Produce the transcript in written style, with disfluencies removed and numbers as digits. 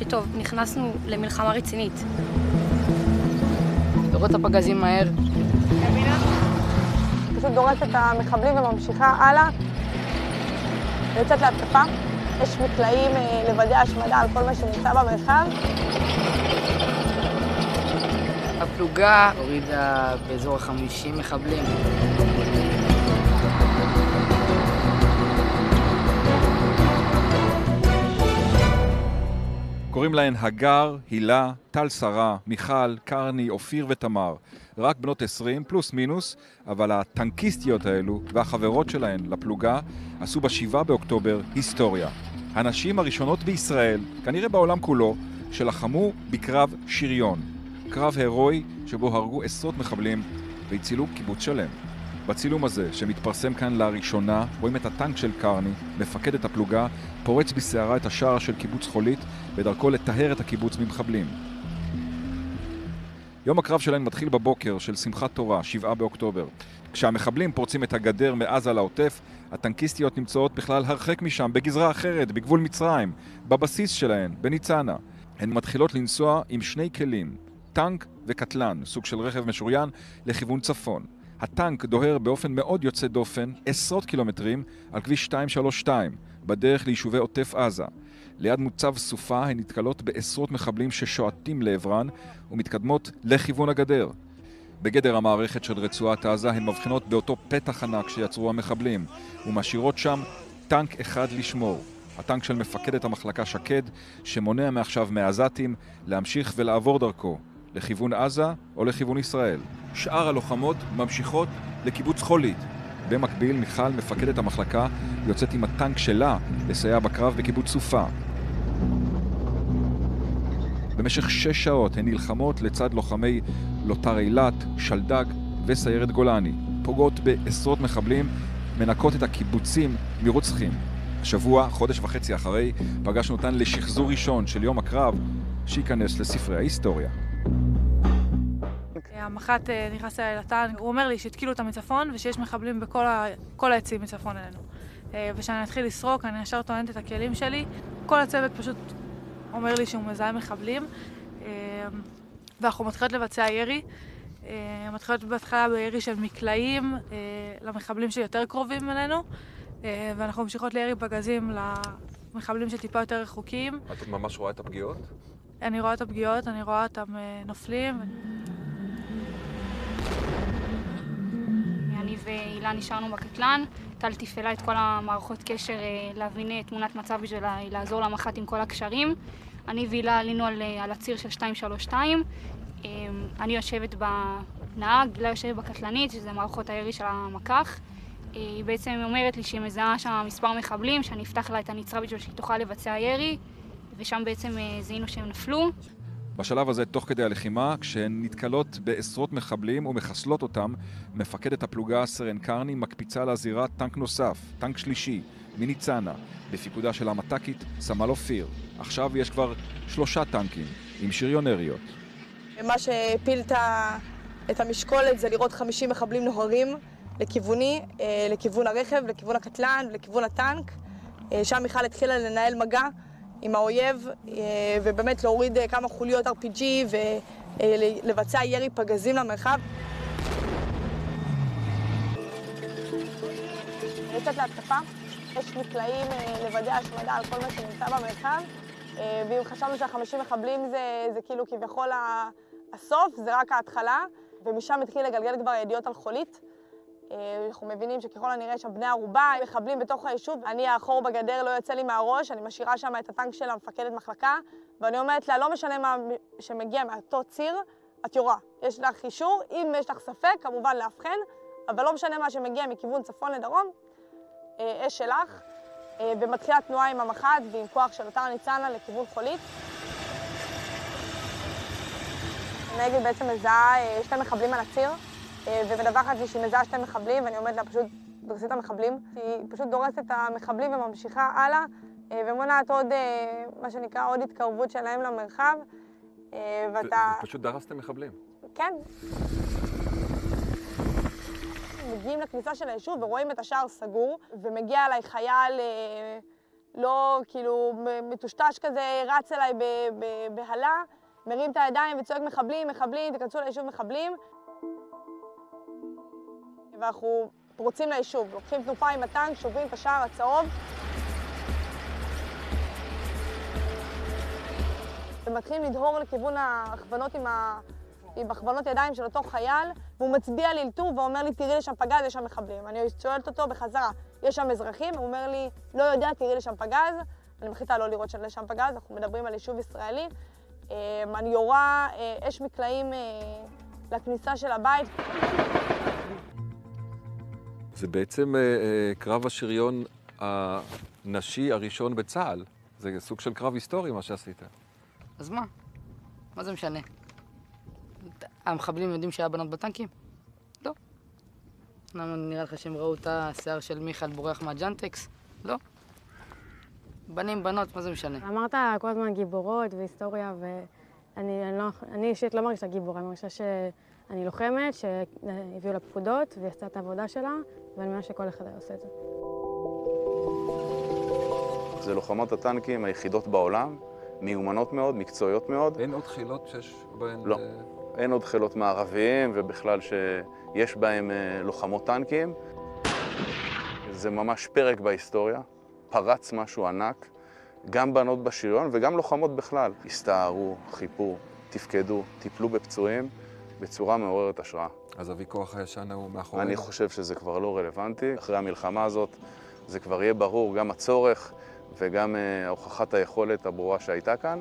טוב, נכנסנו למלחמה רצינית. לראות את הפגזים מהר. פשוט דורסת את המחבלים וממשיכה הלאה. ויוצאת להתקפה. יש מקלעים לוודא השמדה על כל מה שנמצא במרחב. הפלוגה הורידה באזור 50 מחבלים. קוראים להן הגר, הילה, טל שרה, מיכל, קרני, אופיר ותמר. רק בנות 20 פלוס מינוס, אבל הטנקיסטיות האלו והחברות שלהן לפלוגה עשו ב7 באוקטובר היסטוריה. הנשים הראשונות בישראל, כנראה בעולם כולו, שלחמו בקרב שריון. קרב הרואי שבו הרגו עשרות מחבלים והצילו קיבוץ שלם. בצילום הזה שמתפרסם כאן לראשונה רואים את הטנק של קרני, מפקד את הפלוגה, פורץ בסערה את השער של קיבוץ חולית בדרכו לטהר את הקיבוץ ממחבלים. יום הקרב שלהם מתחיל בבוקר של שמחת תורה, 7 באוקטובר. כשהמחבלים פורצים את הגדר מעזה לעוטף, הטנקיסטיות נמצאות בכלל הרחק משם, בגזרה אחרת, בגבול מצרים, בבסיס שלהן, בניצנה. הן מתחילות לנסוע עם שני כלים, טנק וקטלן, סוג של רכב משוריין, לכיוון צפון. הטנק דוהר באופן מאוד יוצא דופן עשרות קילומטרים על כביש 232, בדרך ליישובי עוטף עזה. ליד מוצב סופה הן נתקלות בעשרות מחבלים ששועטים לעברן ומתקדמות לכיוון הגדר. בגדר המערכת של רצועת עזה הן מבחינות באותו פתח ענק שיצרו המחבלים ומשאירות שם טנק אחד לשמור. הטנק של מפקדת המחלקה שקד שמונע מעכשיו מהעזתים להמשיך ולעבור דרכו לכיוון עזה או לכיוון ישראל. שאר הלוחמות ממשיכות לקיבוץ חולית. במקביל מיכל, מפקדת המחלקה, יוצאת עם הטנק שלה לסייע בקרב בקיבוץ סופה. במשך 6 שעות הן נלחמות לצד לוחמי לוטר אילת, שלדג וסיירת גולני. פוגעות בעשרות מחבלים, מנקות את הקיבוצים מרוצחים. השבוע, חודש וחצי אחרי, פגשנו אותן לשחזור ראשון של יום הקרב שייכנס לספרי ההיסטוריה. המח"ט נכנס אליי לטנק, הוא אומר לי שהתקילו אותם מצפון ושיש מחבלים בכל העצים מצפון אלינו. ושאני אתחיל לסרוק, אני ישר טוענת את הכלים שלי. כל הצוות פשוט אומר לי שהוא מזהה מחבלים. ואנחנו מתחילות לבצע ירי. מתחילות בהתחלה בירי של מקלעים למחבלים שיותר קרובים אלינו. ואנחנו ממשיכות לירי פגזים למחבלים שטיפה יותר רחוקים. את ממש רואה את הפגיעות? אני רואה את הפגיעות, אני רואה אותם נופלים. אני והילה נשארנו בקטלן, טל תפעלה את כל המערכות קשר להבין תמונת מצב בשביל לעזור למח"ט עם כל הקשרים. אני והילה עלינו על הציר של 232. אני יושבת בנהג, הילה יושבת בקטלנית, שזה מערכות הירי של המקח. היא בעצם אומרת לי שהיא מזהה שם מספר מחבלים, שאני אפתח לה את הנצרה בשביל שהיא תוכל לבצע ירי, ושם בעצם זיהינו שהם נפלו. בשלב הזה, תוך כדי הלחימה, כשהן נתקלות בעשרות מחבלים ומחסלות אותם, מפקדת הפלוגה סרן קרני מקפיצה לזירה טנק נוסף, טנק שלישי, מניצנה, בפיקודה של המט"קית סמל אופיר. עכשיו יש כבר 3 טנקים עם שריונריות. מה שהפיל את המשקולת זה לראות 50 מחבלים נוהרים לכיווני, לכיוון הרכב, לכיוון הקטלן, לכיוון הטנק. שם מיכל התחילה לנהל מגע עם האויב, ובאמת להוריד כמה חוליות RPG ולבצע ירי פגזים למרחב. יוצאת להתקפה, יש מקלעים לוודא השמדה על כל מה שנמצא במרחב, ואם חשבנו שה50 מחבלים זה כאילו כביכול הסוף, זה רק ההתחלה, ומשם התחיל לגלגל כבר ידיעות על חולית. אנחנו מבינים שככל הנראה שם בני ערובה, מחבלים בתוך היישוב. אני האחור בגדר לא יוצא לי מהראש, אני משאירה שם את הטנק של המפקדת מחלקה, ואני אומרת לה, לא משנה מה שמגיע מאותו ציר, את יורה. יש לך אישור, אם יש לך ספק, כמובן להבחן, אבל לא משנה מה שמגיע מכיוון צפון לדרום, אש שלך, ומתחילה תנועה עם המח"ט ועם כוח של אותה ניצנה לכיוון חולית. הנגד בעצם מזהה 2 מחבלים על הציר, ומדווחת לי שהיא מזהה 2 מחבלים, ואני עומדת לה פשוט דורסת את המחבלים. היא פשוט דורסת את המחבלים וממשיכה הלאה, ומונעת עוד, מה שנקרא, עוד התקרבות שלהם למרחב. ואתה... פשוט דרסתם מחבלים? כן. מגיעים לכניסה של היישוב ורואים את השער סגור, ומגיע אליי חייל לא כאילו מטושטש כזה, רץ אליי בהלה, מרים את הידיים וצועק מחבלים, מחבלים, תכנסו ליישוב מחבלים. ואנחנו פורצים ליישוב, לוקחים תנופה עם הטנק, שוברים את השער הצהוב. ומתחילים לדהור לכיוון ההכוונות עם הכוונות ידיים של אותו חייל, והוא מצביע לי לטור ואומר לי, תראי לשם פגז, יש שם מחבלים. אני שואלת אותו בחזרה, יש שם אזרחים? הוא אומר לי, לא יודע, תראי לשם פגז. אני מחליטה לא לראות לשם פגז, אנחנו מדברים על יישוב ישראלי. אני יורה אש מקלעים לכניסה של הבית. זה בעצם קרב השריון הנשי הראשון בצה"ל. זה סוג של קרב היסטורי, מה שעשית. אז מה? מה זה משנה? המחבלים יודעים שהיה בנות בטנקים? לא. למה נראה לך שהם ראו את השיער של מיכאל בורח מהג'אנטקס? לא. בנים, בנות, מה זה משנה? אמרת כל הזמן גיבורות והיסטוריה, ואני אישית לא מרגישה גיבורה, אני מרגישה שאני לוחמת, שהביאו לה פקודות והיא עשתה את העבודה שלה, ואני מאמינה שכל אחד היה עושה את זה. זה לוחמות הטנקים היחידות בעולם, מיומנות מאוד, מקצועיות מאוד. אין עוד חילות שיש בהן... לא. אין עוד חילות מערביים, ובכלל שיש בהם לוחמות טנקים. זה ממש פרק בהיסטוריה, פרץ משהו ענק, גם בנות בשריון וגם לוחמות בכלל. הסתערו, חיפו, תפקדו, טיפלו בפצועים בצורה מעוררת השראה. אז הוויכוח הישן הוא מאחורינו? אני חושב שזה כבר לא רלוונטי. אחרי המלחמה הזאת זה כבר יהיה ברור גם הצורך וגם הוכחת היכולת הברורה שהייתה כאן.